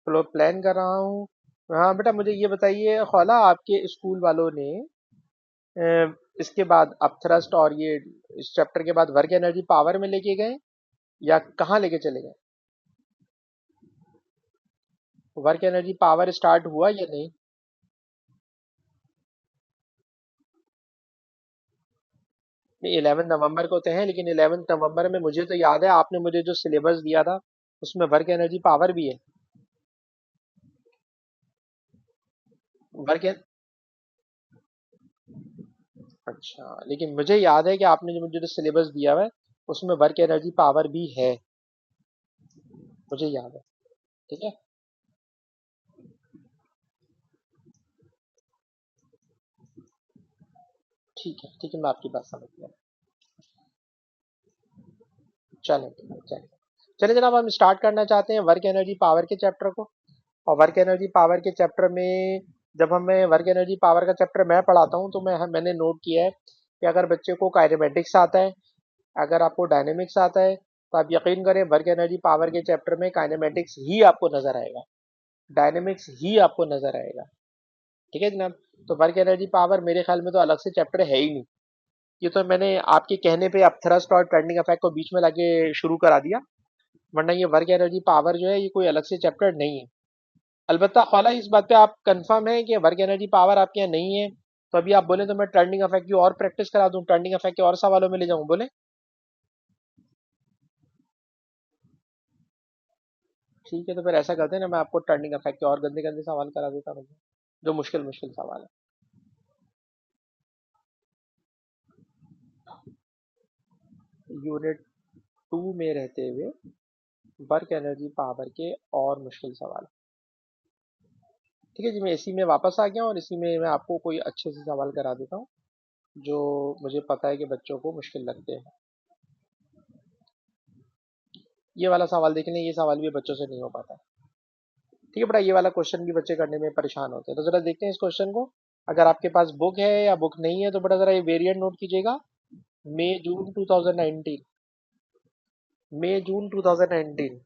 प्लान कर रहा हूँ। हाँ बेटा, मुझे ये बताइए खौला, आपके स्कूल वालों ने इसके बाद अपथ्रस्ट और ये इस चैप्टर के बाद वर्क एनर्जी पावर में लेके गए या कहाँ लेके चले गए? वर्क एनर्जी पावर स्टार्ट हुआ या नहीं? नहीं, 11 नवंबर को तो है, लेकिन 11 नवंबर में मुझे तो याद है आपने मुझे जो सिलेबस दिया था उसमें वर्क एनर्जी पावर भी है। वर्क एन... अच्छा, लेकिन मुझे याद है कि आपने जो मुझे जो सिलेबस दिया हुआ है उसमें वर्क एनर्जी पावर भी है, मुझे याद है। ठीक है, ठीक है, ठीक है, मैं आपकी बात समझ गया। चलें, ठीक है, चलें। चलिए जनाब, हम स्टार्ट करना चाहते हैं वर्क एनर्जी पावर के चैप्टर को। और वर्क एनर्जी पावर के चैप्टर में जब हमें वर्क एनर्जी पावर का चैप्टर मैं पढ़ाता हूँ तो मैंने नोट किया है कि अगर बच्चे को काइनेमेटिक्स आता है, अगर आपको डायनेमिक्स आता है, तो आप यकीन करें वर्क एनर्जी पावर के चैप्टर में काइनेमेटिक्स ही आपको नजर आएगा, डायनेमिक्स ही आपको नजर आएगा। ठीक है जनाब। तो वर्क एनर्जी पावर मेरे ख्याल में तो अलग से चैप्टर है ही नहीं। ये तो मैंने आपके कहने पे अब थ्रस्ट और टर्निंग इफेक्ट को बीच में लाके शुरू करा दिया, वरना ये वर्क एनर्जी पावर जो है ये कोई अलग से चैप्टर नहीं है। अलबत्ता ख्वाला, इस बात पे आप कंफर्म है कि वर्क एनर्जी पावर आपके यहाँ नहीं है? तो अभी आप बोले तो मैं टर्निंग इफेक्ट की और प्रैक्टिस करा दूं, टर्निंग इफेक्ट के और सवालों में ले जाऊं, बोले? ठीक है, तो फिर ऐसा करते हैं ना, मैं आपको टर्निंग इफेक्ट के और गंदे गंदे सवाल करा देता हूँ, जो मुश्किल मुश्किल सवाल है। यूनिट 2 में रहते हुए वर्क एनर्जी पावर के और मुश्किल सवाल। ठीक है जी, मैं इसी में वापस आ गया और इसी में मैं आपको कोई अच्छे से सवाल करा देता हूँ जो मुझे पता है कि बच्चों को मुश्किल लगते हैं। ये वाला सवाल देख लें, ये सवाल भी बच्चों से नहीं हो पाता। ठीक है बेटा, ये वाला क्वेश्चन भी बच्चे करने में परेशान होते हैं, तो जरा देखते हैं इस क्वेश्चन को। अगर आपके पास बुक है या बुक नहीं है तो बेटा जरा ये वेरिएंट नोट कीजिएगा। मई जून 2019, मई जून 2019।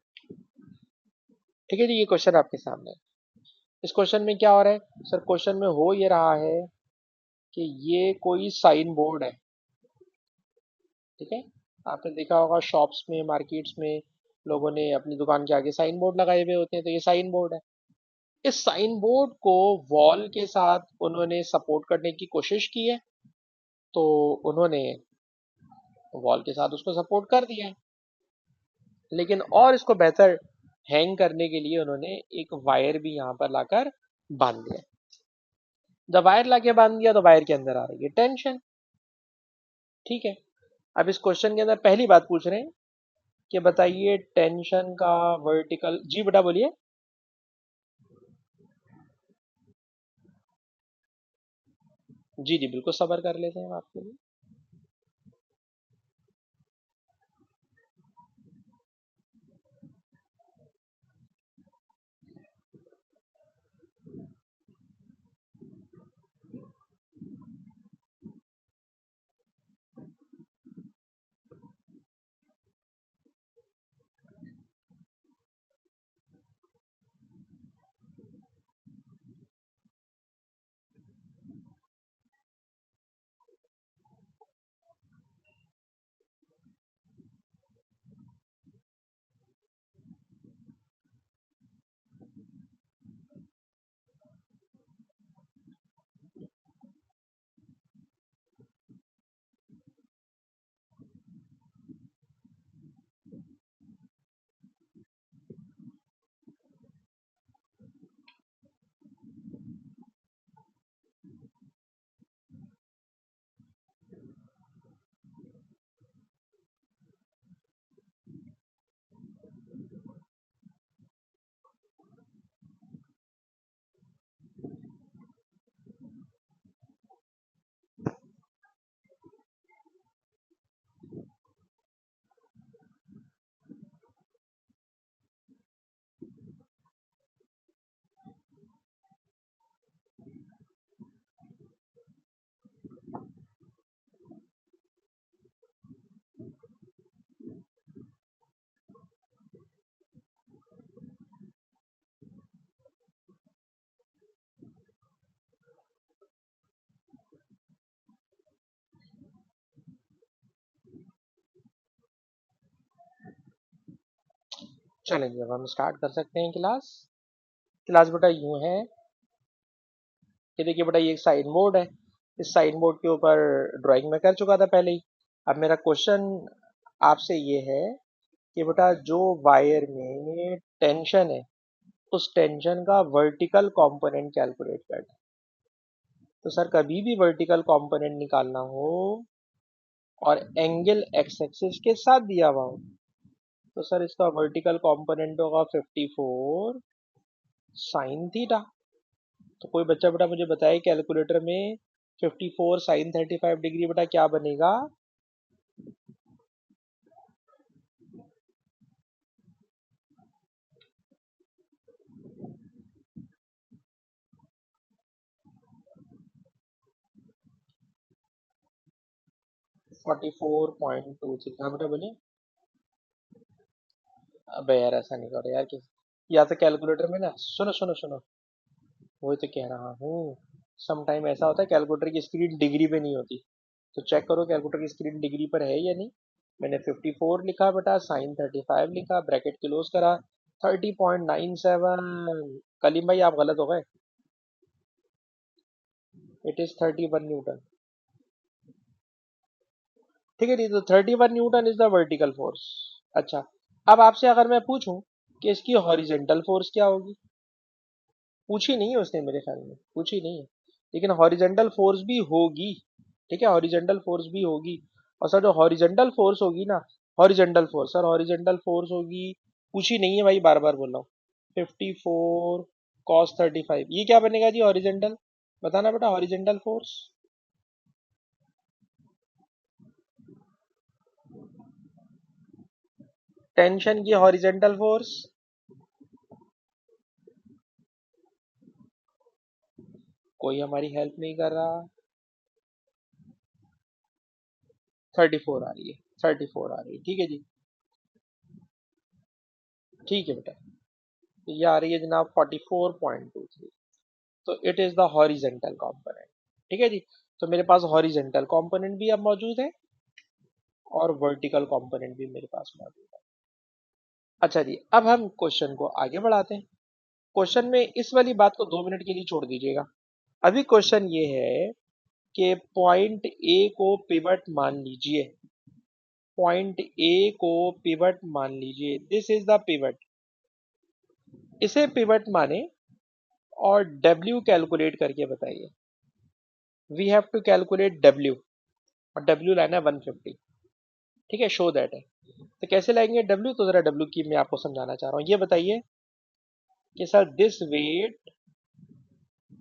ठीक है जी, ये क्वेश्चन आपके सामने है। इस क्वेश्चन में क्या हो रहा है सर? क्वेश्चन में हो ये रहा है कि ये कोई साइन बोर्ड है। ठीक है, आपने देखा होगा शॉप्स में, मार्केट्स में लोगों ने अपनी दुकान के आगे साइन बोर्ड लगाए हुए होते हैं, तो ये साइन बोर्ड है। इस साइन बोर्ड को वॉल के साथ उन्होंने सपोर्ट करने की कोशिश की है, तो उन्होंने वॉल के साथ उसको सपोर्ट कर दिया है, लेकिन और इसको बेहतर हैंग करने के लिए उन्होंने एक वायर भी यहाँ पर लाकर बांध दिया। जब वायर लाके बांध दिया तो वायर के अंदर आ रही है टेंशन। ठीक है, अब इस क्वेश्चन के अंदर पहली बात पूछ रहे हैं कि बताइए टेंशन का वर्टिकल। जी बेटा बोलिए। जी जी, बिल्कुल सबर कर लेते हैं हम आपके लिए। चलेंगे अब हम स्टार्ट कर सकते हैं क्लास। क्लास बेटा यूं है कि देखिए बेटा ये एक साइन बोर्ड है। इस साइन बोर्ड के ऊपर ड्राइंग में कर चुका था पहले ही। अब मेरा क्वेश्चन आपसे ये है कि बेटा जो वायर में टेंशन है उस टेंशन का वर्टिकल कंपोनेंट कैलकुलेट करना। तो सर कभी भी वर्टिकल कंपोनेंट निकालना हो और एंगल एक्स एक्सिस के साथ दिया हुआ हो तो सर इसका वर्टिकल कंपोनेंट होगा 54 साइन थीटा। तो कोई बच्चा बेटा मुझे बताए कैलकुलेटर में 54 साइन 35 डिग्री बेटा क्या बनेगा? 44.23। हाँ बेटा बोलिए। अबे यार ऐसा नहीं करो यार कि या तो कैलकुलेटर में ना सुनो सुनो सुनो, वही तो कह रहा हूँ। सम टाइम ऐसा होता है कैलकुलेटर की स्क्रीन डिग्री पे नहीं होती। तो चेक करो कैलकुलेटर की स्क्रीन डिग्री पर है या नहीं। मैंने 54 लिखा बेटा, साइन 35 लिखा, ब्रैकेट क्लोज करा, 30.97। कलीम भाई आप गलत हो गए। It is 31 Newton. ठीक है जी, तो 31 Newton is the vertical force. अच्छा, अब आपसे अगर मैं पूछूं कि इसकी हॉरिजेंटल फोर्स क्या होगी, पूछी नहीं है उसने, मेरे ख्याल में पूछी नहीं है, लेकिन हॉरिजेंटल फोर्स भी होगी। ठीक है, हॉरिजेंटल फोर्स भी होगी। और सर जो हॉरिजेंटल फोर्स होगी ना, horizontal force sir, horizontal force होगी, पूछी नहीं है भाई, बार बार बोल रहा हूँ। 54 cos 35, ये क्या बनेगा जी हॉरिजेंटल? बताना बेटा हॉरिजेंटल फोर्स। टेंशन की हॉरिजेंटल फोर्स। कोई हमारी हेल्प नहीं कर रहा। 34 आ रही है, 34 आ रही है, ठीक है जी। ठीक है बेटा, तो ये आ रही है जनाब 44.23। तो it is the horizontal component. ठीक है जी। तो मेरे पास हॉरिजेंटल कंपोनेंट भी अब मौजूद है और वर्टिकल कंपोनेंट भी मेरे पास मौजूद है। अच्छा जी, अब हम क्वेश्चन को आगे बढ़ाते हैं। क्वेश्चन में इस वाली बात को 2 मिनट के लिए छोड़ दीजिएगा। अभी क्वेश्चन ये है कि पॉइंट ए को पिवट मान लीजिए। पॉइंट ए को पिवट मान लीजिए, दिस इज द पिवट। इसे पिवट माने और W कैलकुलेट करके बताइए। We have to calculate W, और W लाना है 150। ठीक है, शो दैट है। तो कैसे लाएंगे W? तो जरा W की मैं आपको समझाना चाह रहा हूँ। ये बताइए कि sir this weight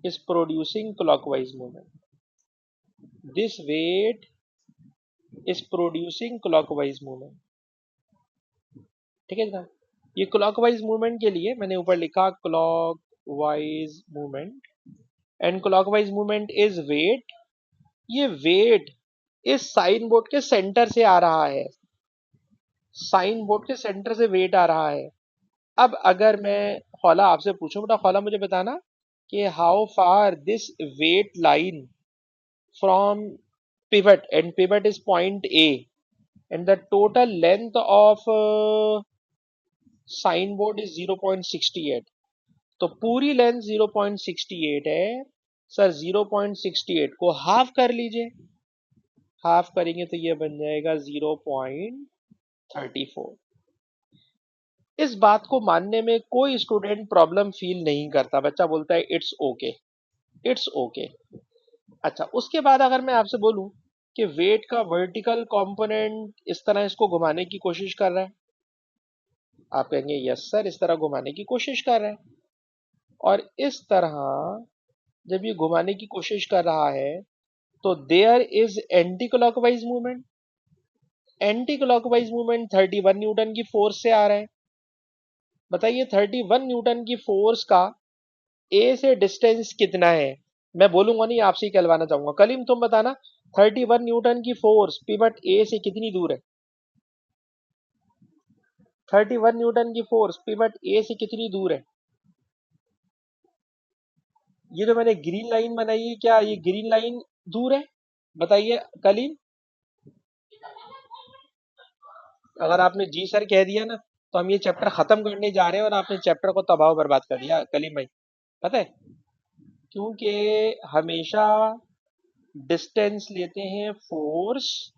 is producing clockwise movement. This weight is producing clockwise movement. ठीक है जनाब, ये क्लॉकवाइज मूवमेंट के लिए मैंने ऊपर लिखा clockwise movement, and clockwise movement is weight. ये वेट इस साइन बोर्ड के सेंटर से आ रहा है। साइन बोर्ड के सेंटर से वेट आ रहा है। अब अगर मैं खौला आपसे पूछूं, बेटा खौला मुझे बताना कि how far this weight line from pivot, and pivot is point A, and the total length of sign board is 0.68। तो पूरी लेंथ 0.68 है। सर 0.68 को हाफ कर लीजिए। हाफ करेंगे तो ये बन जाएगा 0.34। इस बात को मानने में कोई स्टूडेंट प्रॉब्लम फील नहीं करता, बच्चा बोलता है इट्स ओके, इट्स ओके। अच्छा, उसके बाद अगर मैं आपसे बोलूं कि वेट का वर्टिकल कंपोनेंट इस तरह इसको घुमाने की कोशिश कर रहा है, आप कहेंगे यस सर इस तरह घुमाने की कोशिश कर रहा है। और इस तरह जब ये घुमाने की कोशिश कर रहा है तो there is anti clockwise movement. Anti clockwise movement 31 newton की फोर्स से आ रहा है। बताइए 31 न्यूटन की फोर्स का ए से डिस्टेंस कितना है? मैं बोलूंगा नहीं, आपसे ही कहलवाना चाहूंगा। कलीम तुम बताना, 31 न्यूटन की फोर्स पिवट ए से कितनी दूर है? 31 न्यूटन की फोर्स पिवट ए से कितनी दूर है? ये जो मैंने ग्रीन लाइन बनाई है, क्या ये ग्रीन लाइन दूर है? बताइए कलीम। अगर आपने जी सर कह दिया ना तो हम ये चैप्टर खत्म करने जा रहे हैं और आपने चैप्टर को तबाह बर्बाद कर दिया कलीम भाई, पता है? क्योंकि हमेशा डिस्टेंस लेते हैं फोर्स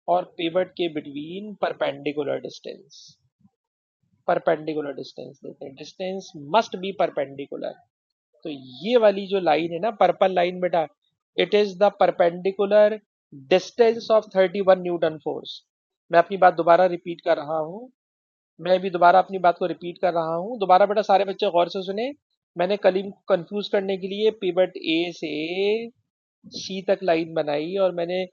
और पिवट के बिटवीन परपेंडिकुलर डिस्टेंस लेते हैं, डिस्टेंस मस्ट बी परपेंडिकुलर। तो ये वाली जो लाइन है ना, पर्पल लाइन बेटा, it is the perpendicular distance of 31 newton force. मैं अपनी बात दोबारा रिपीट कर रहा हूँ, मैं भी दोबारा अपनी बात को रिपीट कर रहा हूँ, दोबारा बेटा सारे बच्चे गौर से सुने। मैंने कलीम को कंफ्यूज करने के लिए पिवट ए से सी तक लाइन बनाई और मैंने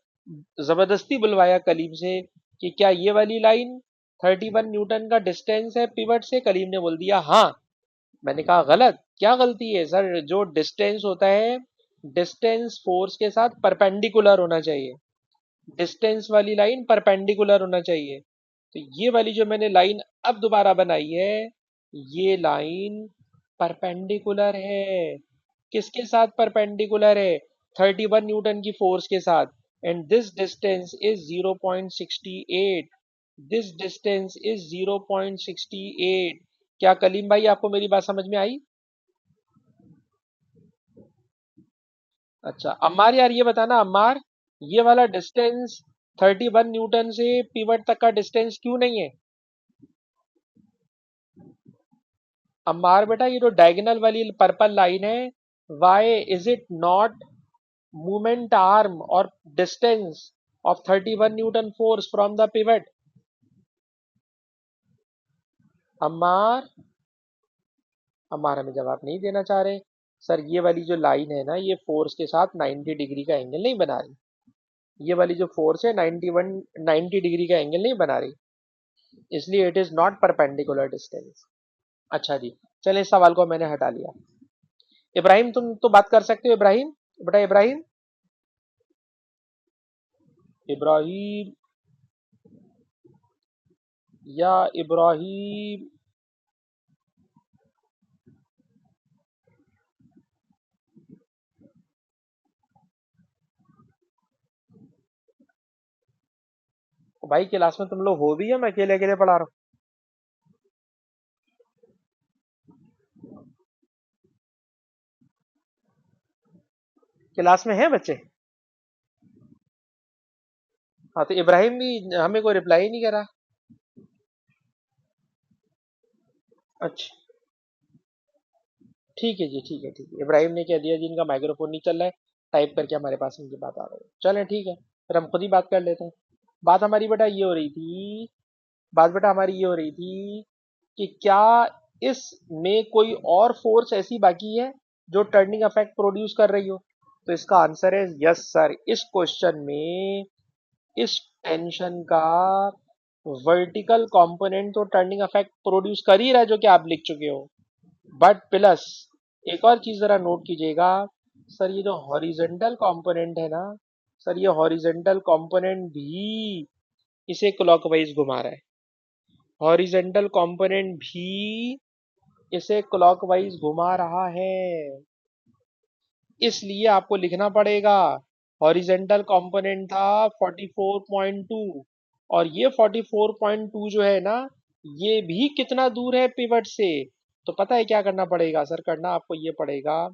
जबरदस्ती बुलवाया कलीम से कि क्या ये वाली लाइन 31 न्यूटन का डिस्टेंस है पिवट से। कलीम ने बोल दिया हाँ। मैंने कहा गलत, क्या गलती है सर? जो डिस्टेंस होता है, डिस्टेंस फोर्स के साथ परपेंडिकुलर होना चाहिए, डिस्टेंस वाली लाइन परपेंडिकुलर होना चाहिए। तो ये वाली जो मैंने लाइन अब दोबारा बनाई है, ये लाइन परपेंडिकुलर है। किसके साथ परपेंडिकुलर है? 31 न्यूटन की फोर्स के साथ। And this distance is 0.68, this distance is 0.68। क्या कलीम भाई आपको मेरी बात समझ में आई? अच्छा अम्मार, यार ये बताना अम्मार, ये वाला डिस्टेंस 31 न्यूटन से पिवट तक का डिस्टेंस क्यों नहीं है? अम्मार बेटा, ये जो डायगोनल वाली पर्पल लाइन है, why is it not movement arm और distance of 31 newton force from the pivot? Ammar, Ammar हमें जवाब नहीं देना चाह रहे। सर ये वाली जो लाइन है ना, ये फोर्स के साथ 90 डिग्री का एंगल नहीं बना रही। ये वाली जो फोर्स है 90 डिग्री का एंगल नहीं बना रही, इसलिए it is not perpendicular distance. अच्छा जी, चले इस सवाल को मैंने हटा लिया। इब्राहिम तुम तो बात कर सकते हो। इब्राहिम बेटा, इब्राहिम, इब्राहिम या इब्राहिम। भाई क्लास में तुम लोग हो भी, या मैं अकेले अकेले पढ़ा रहा हूँ? क्लास में है बच्चे? हाँ तो इब्राहिम भी हमें कोई रिप्लाई ही नहीं करा। अच्छा ठीक है जी, ठीक है ठीक है। इब्राहिम ने कह दिया जी इनका माइक्रोफोन नहीं चल रहा है, टाइप करके हमारे पास इनकी बात आ रही है। चलें ठीक है, फिर हम खुद ही बात कर लेते हैं। बात हमारी बेटा ये हो रही थी, बात बेटा हमारी ये हो रही थी कि क्या इसमें कोई और फोर्स ऐसी बाकी है जो टर्निंग इफेक्ट प्रोड्यूस कर रही हो? तो इसका आंसर है यस सर। इस क्वेश्चन में इस टेंशन का वर्टिकल कंपोनेंट तो टर्निंग इफेक्ट प्रोड्यूस कर ही रहा है, जो कि आप लिख चुके हो। बट प्लस एक और चीज जरा नोट कीजिएगा सर, ये जो हॉरिजेंटल कंपोनेंट है ना सर, ये हॉरिजेंटल कंपोनेंट भी इसे क्लॉकवाइज घुमा रहा है। हॉरिजेंटल कंपोनेंट भी इसे क्लॉकवाइज घुमा रहा है। इसलिए आपको लिखना पड़ेगा, हॉरिजेंटल कंपोनेंट था 44.2, और ये 44.2 जो है ना, ये भी कितना दूर है पिवट से? तो पता है क्या करना पड़ेगा सर? करना आपको ये पड़ेगा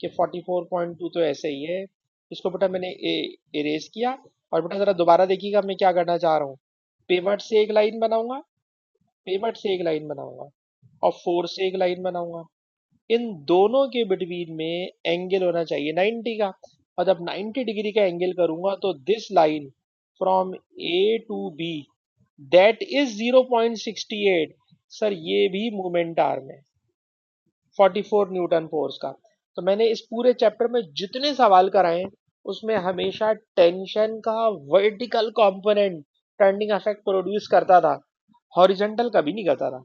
कि 44.2 तो ऐसे ही है, इसको बेटा मैंने इरेज किया। और बेटा जरा दोबारा देखिएगा मैं क्या करना चाह रहा हूँ। पिवट से एक लाइन बनाऊंगा, पिवट से एक लाइन बनाऊंगा, और फोर से एक लाइन बनाऊंगा। इन दोनों के बिटवीन में एंगल होना चाहिए 90 का। और जब 90 डिग्री का एंगल करूंगा तो this line from A to B, that is 0.68। Sir ये भी मूवमेंट आर्म है 44 न्यूटन फोर्स का। तो मैंने इस पूरे चैप्टर में जितने सवाल कराए, उसमें हमेशा टेंशन का vertical component turning effect produce करता था, हॉरिजॉन्टल कभी नहीं करता था।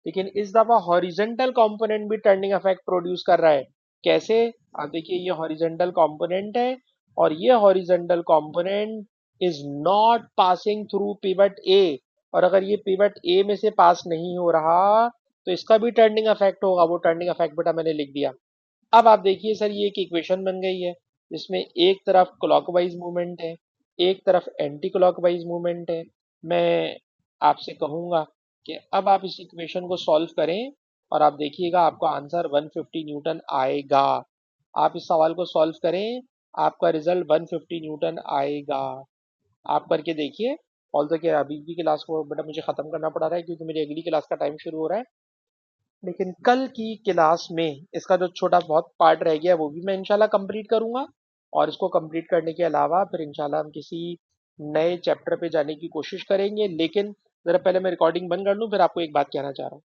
लेकिन इस दफा हॉरिजेंटल कंपोनेंट भी टर्निंग इफेक्ट प्रोड्यूस कर रहा है। कैसे? आप देखिए, ये हॉरिजेंटल कंपोनेंट है और ये horizontal component is not passing through pivot A. और अगर ये पिवट ए में से पास नहीं हो रहा तो इसका भी टर्निंग इफेक्ट होगा। वो टर्निंग इफेक्ट बेटा मैंने लिख दिया। अब आप देखिए सर, ये एक इक्वेशन बन गई है जिसमें एक तरफ क्लॉकवाइज मूवमेंट है, एक तरफ एंटी क्लॉकवाइज मूवमेंट है। मैं आपसे कहूंगा कि अब आप इस इक्वेशन को सॉल्व करें और आप देखिएगा आपका आंसर 150 न्यूटन आएगा। आप इस सवाल को सॉल्व करें, आपका रिजल्ट 150 न्यूटन आएगा। आप करके देखिए। ऑल द के अभी की क्लास को बेटा मुझे ख़त्म करना पड़ रहा है क्योंकि मेरी अगली क्लास का टाइम शुरू हो रहा है। लेकिन कल की क्लास में इसका जो छोटा बहुत पार्ट रह गया वो भी मैं इंशाल्लाह कंप्लीट करूंगा। और इसको कंप्लीट करने के अलावा फिर इंशाल्लाह हम किसी नए चैप्टर पे जाने की कोशिश करेंगे। लेकिन ज़रा पहले मैं रिकॉर्डिंग बंद कर लूँ, फिर आपको एक बात कहना चाह रहा हूँ।